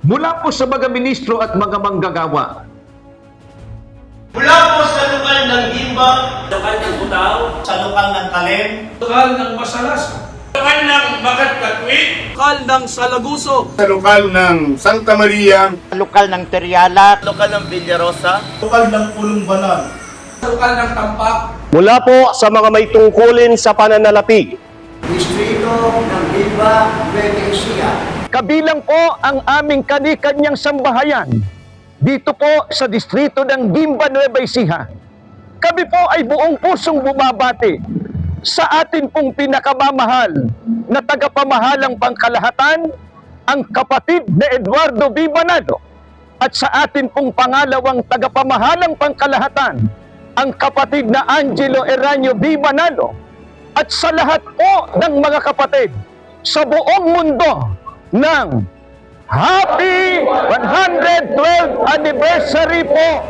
mula po sa mga ministro at mga manggagawa, mula po sa lokal ng Gimba, lokal ng Butaw, sa lokal ng Kalem, lokal ng Masalasa, lokal ng Makatkatwit, lokal ng Salaguso, sa lokal ng Santa Maria, lokal ng Teriala, lokal ng Villarosa, lokal ng Pulumbanan, lokal ng Tampak, mula po sa mga may tungkulin sa pananalapi. distrito ng Gimba, Nueva Ecija. kabilang po ang aming kani-kanyang sambahayan dito po sa distrito ng Gimba, Nueva Ecija. Kami po ay buong pusong bumabati sa atin pong pinakamamahal na tagapamahalang pangkalahatan, ang kapatid na Eduardo V. Banado, at sa atin pong pangalawang tagapamahalang pangkalahatan, ang kapatid na Angelo Eranio V. Banado, at sa lahat po ng mga kapatid sa buong mundo ng Happy 112th Anniversary po